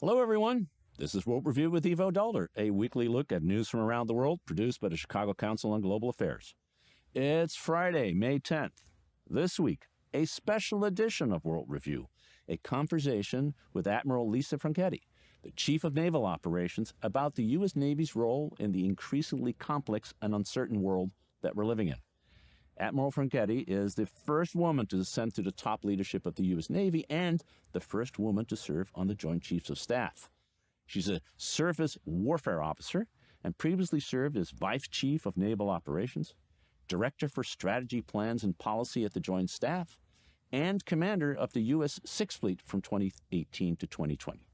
Hello, everyone. This is World Review with Ivo Dulder, a weekly look at news from around the world produced by the Chicago Council on Global Affairs. It's Friday, May 10th. This week, a special edition of World Review, a conversation with Admiral Lisa Franchetti, the Chief of Naval Operations, about the U.S. Navy's role in the increasingly complex and uncertain world that we're living in. Admiral Franchetti is the first woman to ascend to the top leadership of the U.S. Navy and the first woman to serve on the Joint Chiefs of Staff. She's a surface warfare officer and previously served as Vice Chief of Naval Operations, Director for Strategy, Plans, and Policy at the Joint Staff, and Commander of the U.S. Sixth Fleet from 2018 to 2020.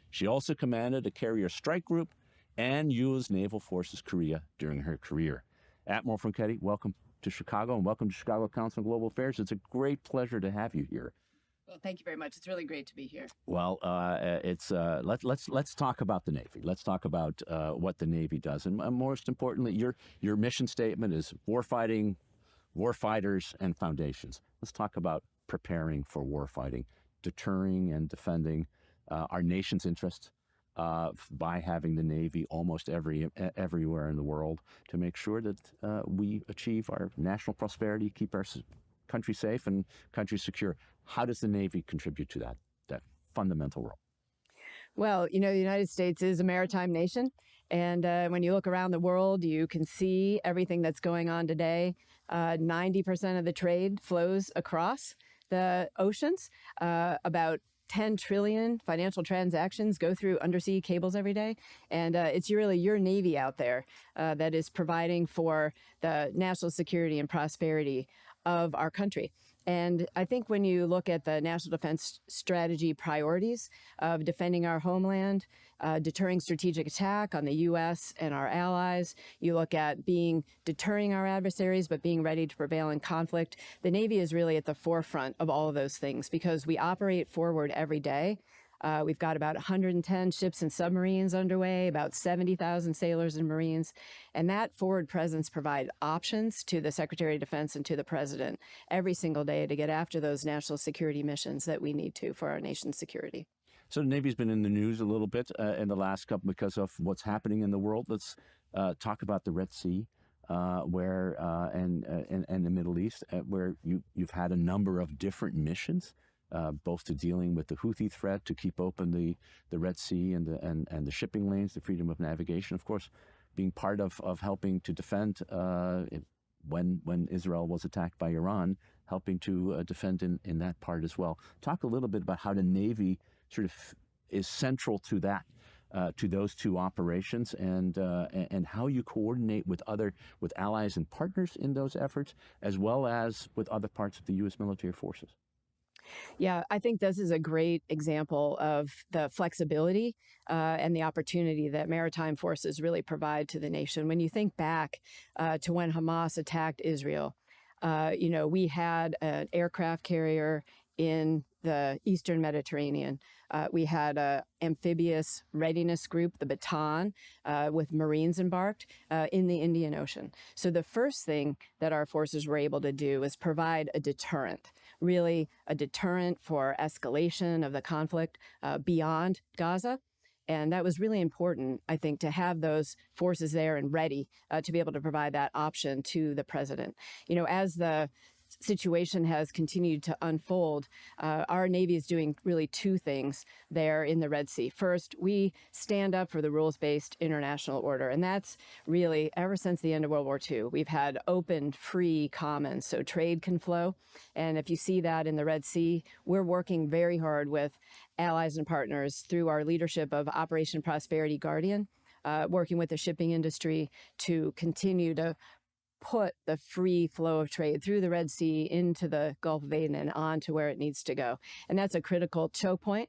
She also commanded a carrier strike group and U.S. Naval Forces Korea during her career. Admiral Franchetti, welcome to Chicago and welcome to Chicago Council on Global Affairs. It's a great pleasure to have you here. Well, thank you very much. It's really great to be here. Well, let's talk about the Navy. Let's talk about what the Navy does, and most importantly, your mission statement is warfighting, warfighters, and foundations. Let's talk about preparing for warfighting, deterring and defending our nation's interests by having the Navy almost everywhere in the world to make sure that we achieve our national prosperity, keep our country safe and country secure. How does the Navy contribute to that fundamental role? Well, you know, the United States is a maritime nation. And when you look around the world, you can see everything that's going on today. 90% of the trade flows across the oceans. About 10 trillion financial transactions go through undersea cables every day. And it's really your Navy out there that is providing for the national security and prosperity of our country. And I think when you look at the National Defense Strategy priorities of defending our homeland, deterring strategic attack on the U.S. and our allies, you look at deterring our adversaries, but being ready to prevail in conflict, the Navy is really at the forefront of all of those things because we operate forward every day. We've got about 110 ships and submarines underway, about 70,000 sailors and Marines. And that forward presence provides options to the Secretary of Defense and to the President every single day to get after those national security missions that we need to for our nation's security. So the Navy's been in the news a little bit in the last couple because of what's happening in the world. Let's talk about the Red Sea. And the Middle East, where you've had a number of different missions, both to dealing with the Houthi threat, to keep open the Red Sea and the shipping lanes, the freedom of navigation, of course, being part of helping to defend when Israel was attacked by Iran, helping to defend in that part as well. Talk a little bit about how the Navy sort of is central to that. To those two operations and how you coordinate with allies and partners in those efforts, as well as with other parts of the U.S. military forces. Yeah, I think this is a great example of the flexibility and the opportunity that maritime forces really provide to the nation. When you think back to when Hamas attacked Israel, we had an aircraft carrier in the Eastern Mediterranean. We had an amphibious readiness group, the Bataan, with Marines embarked in the Indian Ocean. So the first thing that our forces were able to do is provide a deterrent, really a deterrent for escalation of the conflict beyond Gaza. And that was really important, I think, to have those forces there and ready to be able to provide that option to the president. You know, as the situation has continued to unfold, our Navy is doing really two things there in the Red Sea. First, we stand up for the rules-based international order, and that's really ever since the end of World War II. We've had open, free commons, so trade can flow. And if you see that in the Red Sea, we're working very hard with allies and partners through our leadership of Operation Prosperity Guardian, working with the shipping industry to continue to put the free flow of trade through the Red Sea into the Gulf of Aden and on to where it needs to go. And that's a critical choke point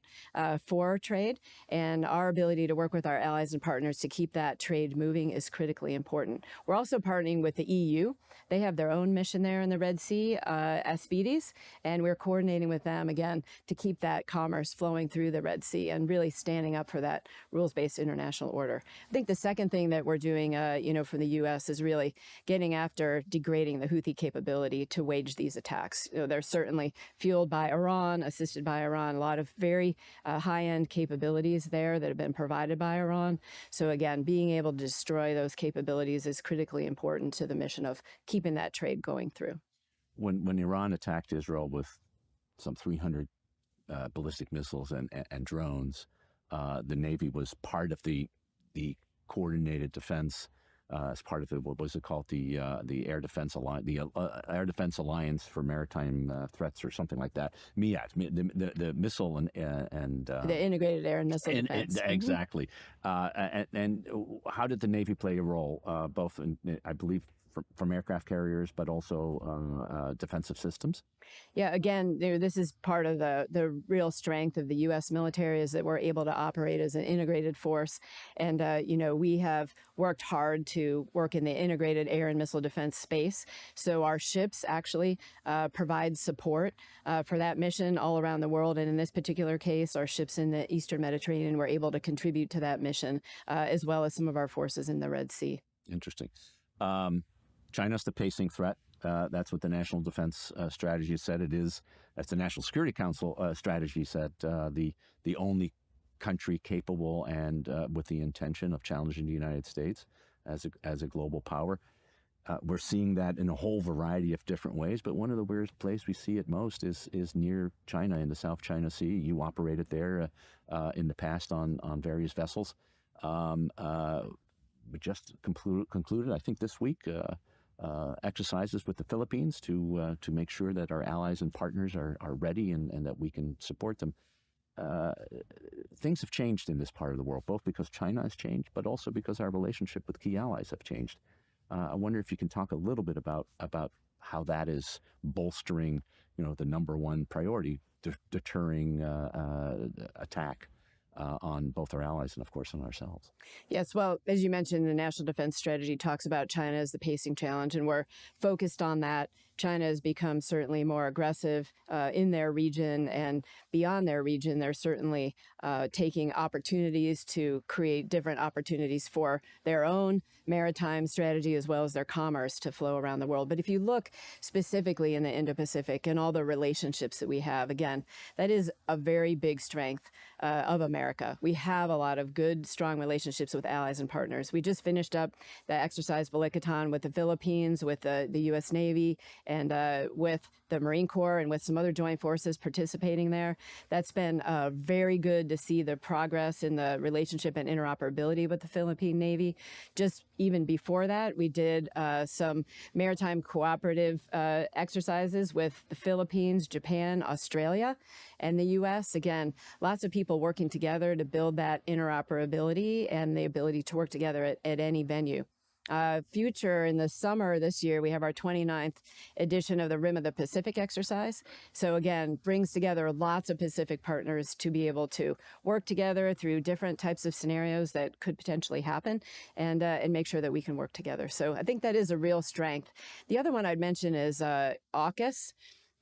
for trade. And our ability to work with our allies and partners to keep that trade moving is critically important. We're also partnering with the EU. They have their own mission there in the Red Sea, Aspides, and we're coordinating with them, again, to keep that commerce flowing through the Red Sea and really standing up for that rules-based international order. I think the second thing that we're doing, from the U.S. is really getting after degrading the Houthi capability to wage these attacks. They're certainly fueled by Iran, assisted by Iran, a lot of very high-end capabilities there that have been provided by Iran. So again, being able to destroy those capabilities is critically important to the mission of keeping that trade going through. When Iran attacked Israel with some 300 ballistic missiles and drones, the Navy was part of the coordinated defense as part of the, what was it called, the Air Defense Alliance, the Air Defense Alliance for Maritime Threats or something like that. MEAT, the missile and the Integrated Air and Missile Defense. Exactly. And how did the Navy play a role, both in, I believe, from aircraft carriers, but also defensive systems? Yeah, again, this is part of the real strength of the U.S. military, is that we're able to operate as an integrated force. And, we have worked hard to work in the integrated air and missile defense space. So our ships actually provide support for that mission all around the world. And in this particular case, our ships in the Eastern Mediterranean were able to contribute to that mission, as well as some of our forces in the Red Sea. Interesting. China's the pacing threat. That's what the National Defense Strategy said it is. That's the National Security Council strategy said, the only country capable and with the intention of challenging the United States as a global power. We're seeing that in a whole variety of different ways, but one of the weirdest places we see it most is near China, in the South China Sea. You operated there in the past on various vessels. We just concluded, I think this week, exercises with the Philippines to make sure that our allies and partners are ready and that we can support them. Things have changed in this part of the world, both because China has changed, but also because our relationship with key allies have changed. I wonder if you can talk a little bit about how that is bolstering, the number one priority, deterring attack on both our allies and, of course, on ourselves. Yes, well, as you mentioned, the National Defense Strategy talks about China as the pacing challenge, and we're focused on that. China has become certainly more aggressive in their region, and beyond their region, they're certainly taking opportunities to create different opportunities for their own maritime strategy as well as their commerce to flow around the world. But if you look specifically in the Indo-Pacific and all the relationships that we have, again, that is a very big strength of America. We have a lot of good, strong relationships with allies and partners. We just finished up the exercise Balikatan with the Philippines, with the U.S. Navy, and with the Marine Corps and with some other joint forces participating there. That's been very good to see the progress in the relationship and interoperability with the Philippine Navy. Just even before that, we did some maritime cooperative exercises with the Philippines, Japan, Australia, and the U.S. Again, lots of people working together to build that interoperability and the ability to work together at any venue. Future in the summer this year, we have our 29th edition of the Rim of the Pacific exercise. So again, brings together lots of Pacific partners to be able to work together through different types of scenarios that could potentially happen, and make sure that we can work together. So I think that is a real strength. The other one I'd mention is AUKUS.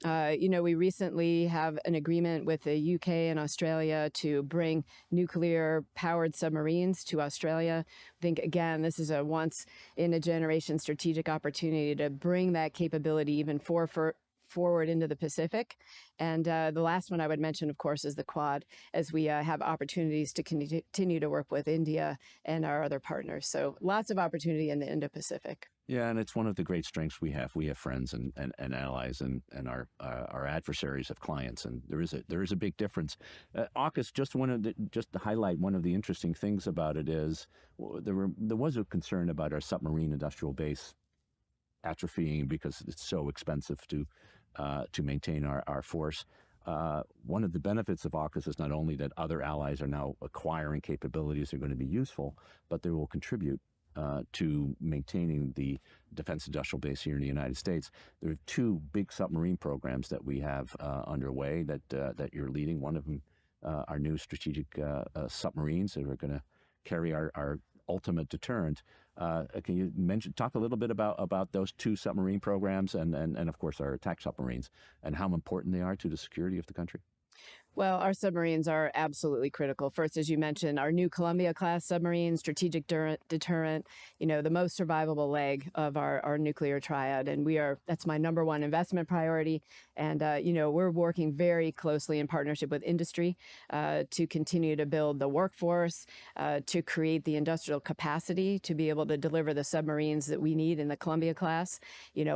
We recently have an agreement with the UK and Australia to bring nuclear-powered submarines to Australia. I think, again, this is a once-in-a-generation strategic opportunity to bring that capability even forward into the Pacific. And the last one I would mention, of course, is the Quad, as we have opportunities to continue to work with India and our other partners. So lots of opportunity in the Indo-Pacific. Yeah, and it's one of the great strengths we have. We have friends and allies, and our adversaries have clients, and there is a big difference. AUKUS, just to highlight one of the interesting things about it is there was a concern about our submarine industrial base atrophying because it's so expensive to maintain our force. One of the benefits of AUKUS is not only that other allies are now acquiring capabilities that are going to be useful, but they will contribute to maintaining the defense industrial base here in the United States. There are two big submarine programs that we have underway that you're leading. One of them, our new strategic submarines that are going to carry our ultimate deterrent. Can you talk a little bit about those two submarine programs and of course our attack submarines and how important they are to the security of the country? Well, our submarines are absolutely critical. First, as you mentioned, our new Columbia-class submarine, strategic deterrent, the most survivable leg of our nuclear triad. And that's my number one investment priority. And, we're working very closely in partnership with industry to continue to build the workforce, to create the industrial capacity to be able to deliver the submarines that we need in the Columbia-class,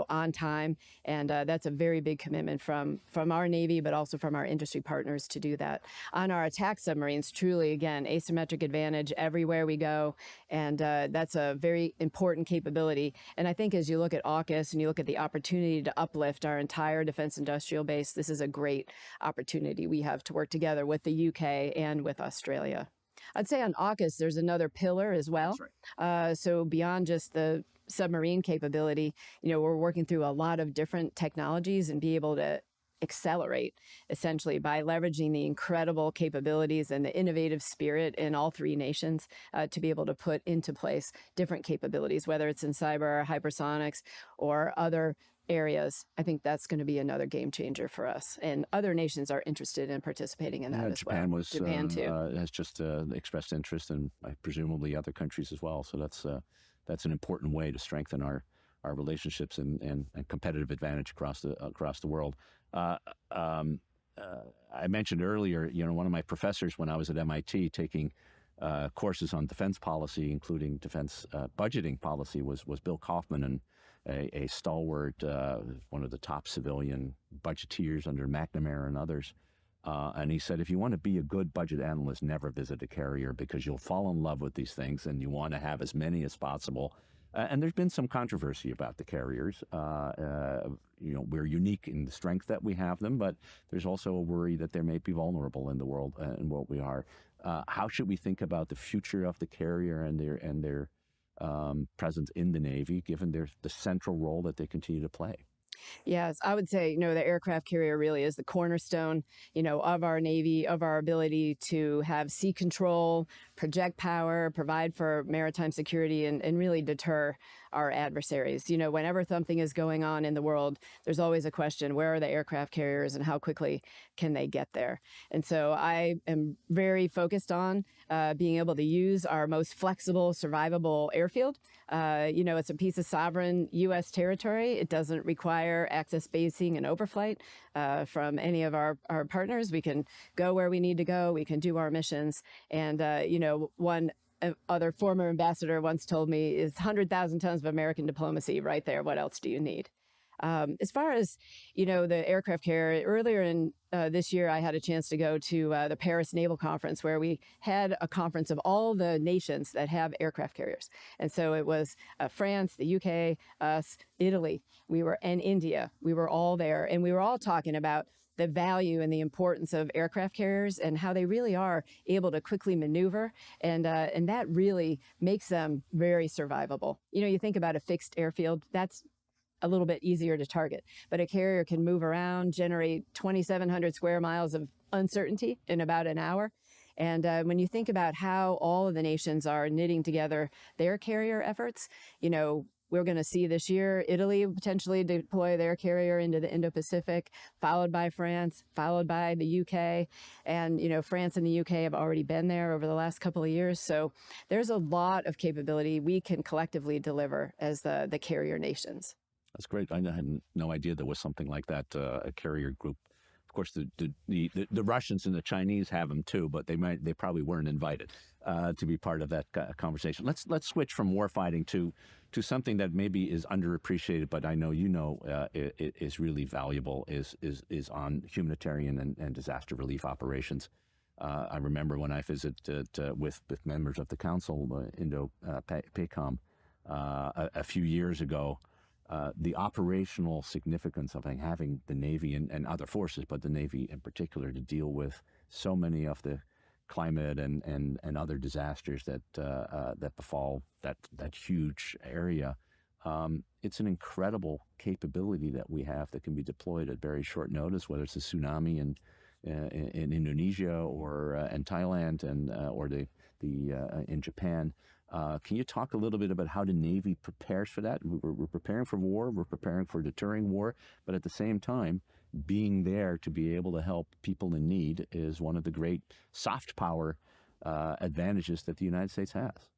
on time. And that's a very big commitment from our Navy, but also from our industry partners to do that. On our attack submarines, truly, again, asymmetric advantage everywhere we go. And that's a very important capability. And I think as you look at AUKUS and you look at the opportunity to uplift our entire defense industrial base, this is a great opportunity we have to work together with the UK and with Australia. I'd say on AUKUS, there's another pillar as well. That's right. So beyond just the submarine capability, we're working through a lot of different technologies and be able to accelerate essentially by leveraging the incredible capabilities and the innovative spirit in all three nations to be able to put into place different capabilities, whether it's in cyber, hypersonics, or other areas. I think that's going to be another game changer for us. And other nations are interested in participating in that as Japan well. Japan too. Has just expressed interest, and presumably other countries as well. So that's an important way to strengthen our relationships and competitive advantage across the world. I mentioned earlier, one of my professors when I was at MIT taking courses on defense policy, including defense budgeting policy, was Bill Kaufman, and a stalwart, one of the top civilian budgeteers under McNamara and others. And he said, if you want to be a good budget analyst, never visit a carrier, because you'll fall in love with these things and you want to have as many as possible. And there's been some controversy about the carriers. We're unique in the strength that we have them, but there's also a worry that they may be vulnerable in the world and what we are. How should we think about the future of the carrier and their presence in the Navy, given the central role that they continue to play? Yes, I would say, the aircraft carrier really is the cornerstone, of our Navy, of our ability to have sea control, project power, provide for maritime security, and really deter our adversaries. Whenever something is going on in the world, there's always a question, where are the aircraft carriers and how quickly can they get there? And so I am very focused on being able to use our most flexible, survivable airfield. It's a piece of sovereign U.S. territory. It doesn't require access basing and overflight from any of our partners. We can go where we need to go. We can do our missions. And, one other former ambassador once told me, is 100,000 tons of American diplomacy right there. What else do you need? As far as, the aircraft carrier, earlier in this year, I had a chance to go to the Paris Naval Conference, where we had a conference of all the nations that have aircraft carriers. And so it was France, the UK, us, Italy, and India. We were all there, and we were all talking about the value and the importance of aircraft carriers and how they really are able to quickly maneuver. And that really makes them very survivable. You think about a fixed airfield, that's a little bit easier to target, but a carrier can move around, generate 2,700 square miles of uncertainty in about an hour. And when you think about how all of the nations are knitting together their carrier efforts, we're going to see this year Italy potentially deploy their carrier into the Indo-Pacific, followed by France, followed by the UK. And, France and the UK have already been there over the last couple of years. So there's a lot of capability we can collectively deliver as the carrier nations. That's great. I had no idea there was something like that, a carrier group. Of course, the Russians and the Chinese have them too, but they probably weren't invited to be part of that conversation. Let's switch from warfighting to something that maybe is underappreciated, but I know it is really valuable. Is on humanitarian and disaster relief operations. I remember when I visited with members of the council, Indo-PACOM, a few years ago. The operational significance of having the Navy and other forces, but the Navy in particular, to deal with so many of the climate and other disasters that befall that huge area. It's an incredible capability that we have that can be deployed at very short notice, whether it's a tsunami in Indonesia or in Thailand or in Japan. Can you talk a little bit about how the Navy prepares for that? We're preparing for war, we're preparing for deterring war, but at the same time, being there to be able to help people in need is one of the great soft power advantages that the United States has.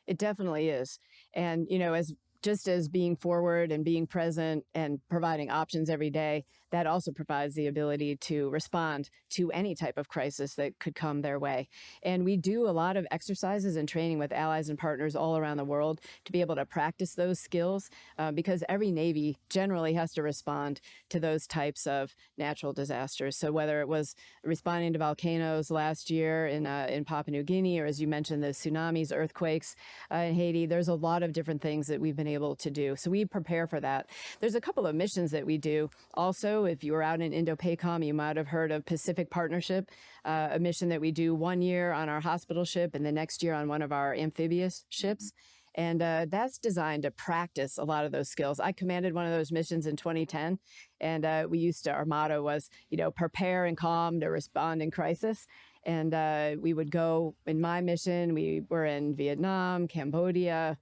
It definitely is. And, as just as being forward and being present and providing options every day, that also provides the ability to respond to any type of crisis that could come their way. And we do a lot of exercises and training with allies and partners all around the world to be able to practice those skills because every Navy generally has to respond to those types of natural disasters. So whether it was responding to volcanoes last year in Papua New Guinea, or as you mentioned, the tsunamis, earthquakes in Haiti, there's a lot of different things that we've been able to do. So we prepare for that. There's a couple of missions that we do. Also, if you were out in Indo-Pacific, you might have heard of Pacific Partnership, a mission that we do 1 year on our hospital ship and the next year on one of our amphibious ships. And that's designed to practice a lot of those skills. I commanded one of those missions in 2010, and our motto was, prepare and calm to respond in crisis. And we would go, in my mission, we were in Vietnam, Cambodia,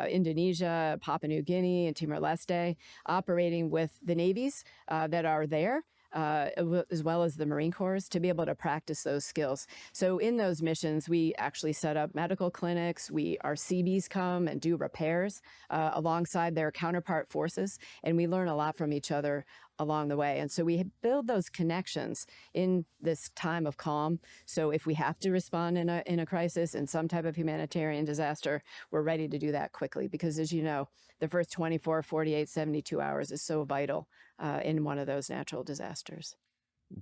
Indonesia, Papua New Guinea, and Timor-Leste, operating with the navies that are there, as well as the Marine Corps, to be able to practice those skills. So in those missions, we actually set up medical clinics. Our Seabees come and do repairs alongside their counterpart forces, and we learn a lot from each other along the way. And so we build those connections in this time of calm. So if we have to respond in a crisis, in some type of humanitarian disaster, we're ready to do that quickly. Because as you know, the first 24, 48, 72 hours is so vital in one of those natural disasters.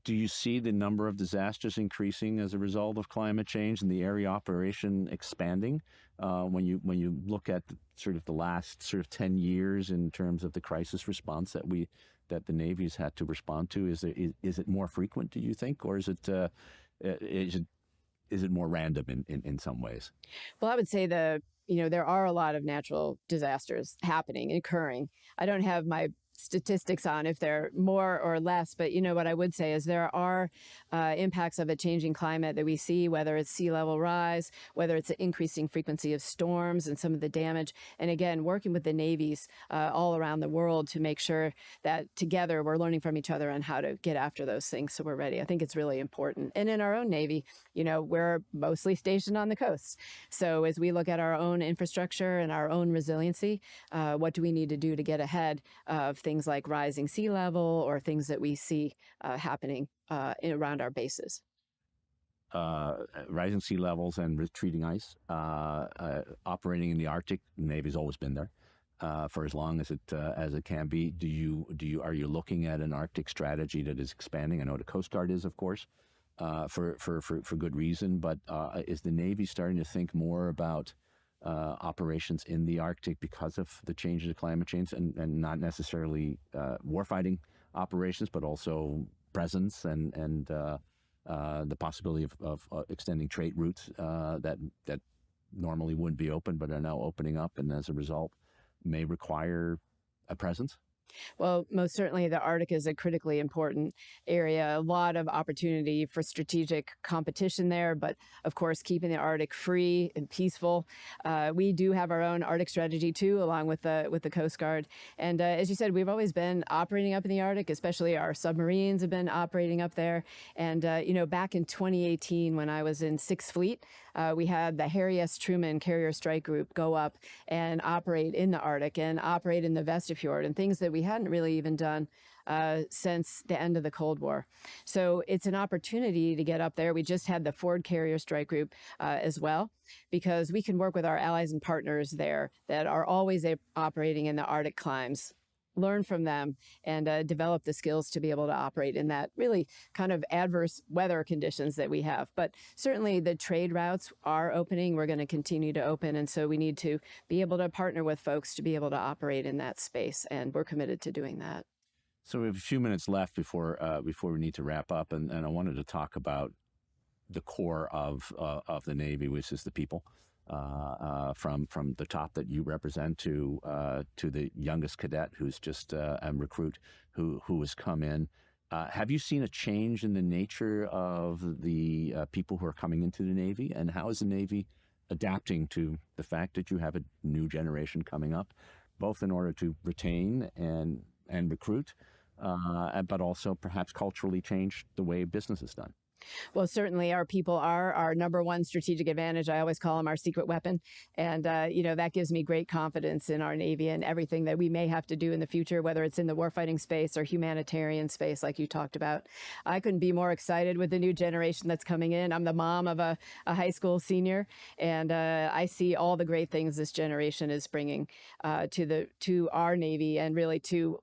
Do you see the number of disasters increasing as a result of climate change and the area operation expanding? When you look at the last 10 years in terms of the crisis response that the Navy's had to respond to, is it more frequent, do you think, or is it more random in some ways? Well, I would say there are a lot of natural disasters happening and occurring. I don't have my statistics on if they're more or less, but what I would say is there are impacts of a changing climate that we see, whether it's sea level rise, whether it's an increasing frequency of storms and some of the damage. And again, working with the navies all around the world to make sure that together we're learning from each other on how to get after those things so we're ready. I think it's really important. And in our own Navy, we're mostly stationed on the coasts. So as we look at our own infrastructure and our own resiliency, what do we need to do to get ahead of things like rising sea level or things that we see happening around our bases? Rising sea levels and retreating ice, operating in the Arctic. The Navy's always been there for as long as it can be. Are you looking at an Arctic strategy that is expanding? I know the Coast Guard is, of course, for good reason. But is the Navy starting to think more about operations in the Arctic because of the changes of climate change, and not necessarily warfighting operations, but also presence and the possibility of extending trade routes that normally wouldn't be open but are now opening up, and as a result may require a presence? Well, most certainly the Arctic is a critically important area. A lot of opportunity for strategic competition there, but of course, keeping the Arctic free and peaceful. We do have our own Arctic strategy too, along with the Coast Guard. And as you said, we've always been operating up in the Arctic, especially our submarines have been operating up there. And, back in 2018, when I was in 6th Fleet, we had the Harry S. Truman Carrier Strike Group go up and operate in the Arctic and operate in the Vestafjord, and things that we hadn't really even done since the end of the Cold War. So it's an opportunity to get up there. We just had the Ford Carrier Strike Group as well, because we can work with our allies and partners there that are always operating in the Arctic climes, learn from them, and develop the skills to be able to operate in that really kind of adverse weather conditions that we have. But certainly the trade routes are opening. We're going to continue to open. And so we need to be able to partner with folks to be able to operate in that space. And we're committed to doing that. So we have a few minutes left before we need to wrap up. And I wanted to talk about the core of the Navy, which is the people. From the top that you represent to the youngest cadet who's just a recruit who has come in. Have you seen a change in the nature of the people who are coming into the Navy, and how is the Navy adapting to the fact that you have a new generation coming up, both in order to retain and recruit, but also perhaps culturally change the way business is done. Well, certainly our people are our number one strategic advantage. I always call them our secret weapon. And, that gives me great confidence in our Navy and everything that we may have to do in the future, whether it's in the warfighting space or humanitarian space, like you talked about. I couldn't be more excited with the new generation that's coming in. I'm the mom of a high school senior, and I see all the great things this generation is bringing to our Navy and really to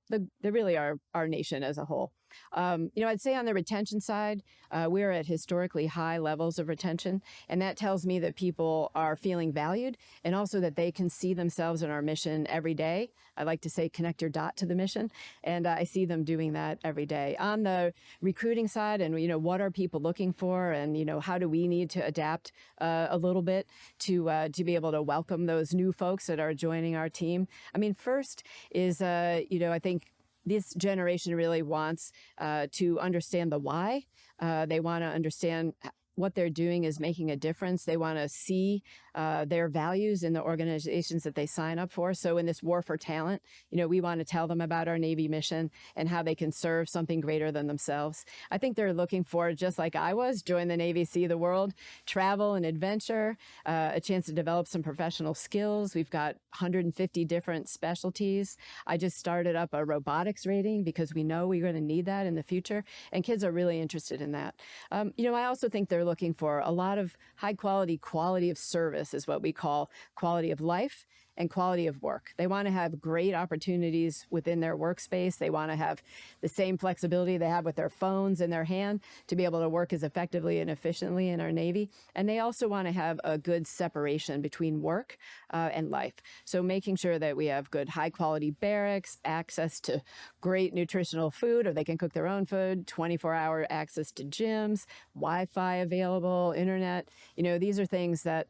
our nation as a whole. I'd say on the retention side, we're at historically high levels of retention, and that tells me that people are feeling valued and also that they can see themselves in our mission every day. I like to say connect your dot to the mission, and I see them doing that every day. On the recruiting side, and what are people looking for, and how do we need to adapt a little bit to be able to welcome those new folks that are joining our team. I mean, first is I think this generation really wants to understand the why. They want to understand what they're doing is making a difference. They want to see their values in the organizations that they sign up for. So in this war for talent, we want to tell them about our Navy mission and how they can serve something greater than themselves. I think they're looking for, just like I was, join the Navy, see the world, travel and adventure, a chance to develop some professional skills. We've got 150 different specialties. I just started up a robotics rating because we know we're going to need that in the future, and kids are really interested in that. I also think they're looking for a lot of high quality of service is what we call quality of life and quality of work. They want to have great opportunities within their workspace. They want to have the same flexibility they have with their phones in their hand to be able to work as effectively and efficiently in our Navy. And they also want to have a good separation between work and life. So making sure that we have good high quality barracks, access to great nutritional food, or they can cook their own food, 24-hour access to gyms, Wi-Fi available, internet. These are things that,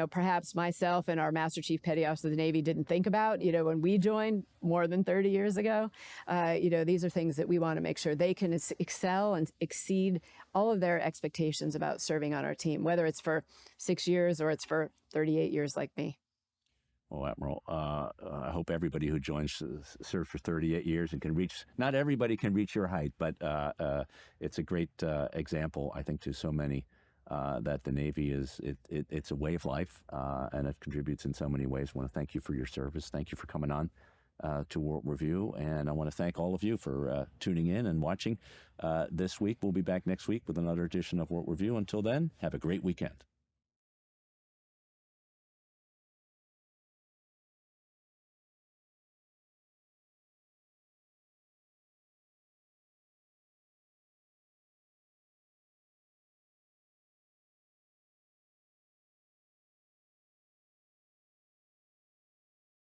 perhaps myself and our Master Chief Petty Officer of the Navy didn't think about, when we joined more than 30 years ago. These are things that we want to make sure they can excel and exceed all of their expectations about serving on our team, whether it's for 6 years or it's for 38 years like me. Well, Admiral, I hope everybody who joins serves for 38 years and can reach, not everybody can reach your height, but it's a great example, I think, to so many that the Navy it's a way of life, and it contributes in so many ways. I want to thank you for your service. Thank you for coming on to World Review, and I want to thank all of you for tuning in and watching this week. We'll be back next week with another edition of World Review. Until then, have a great weekend.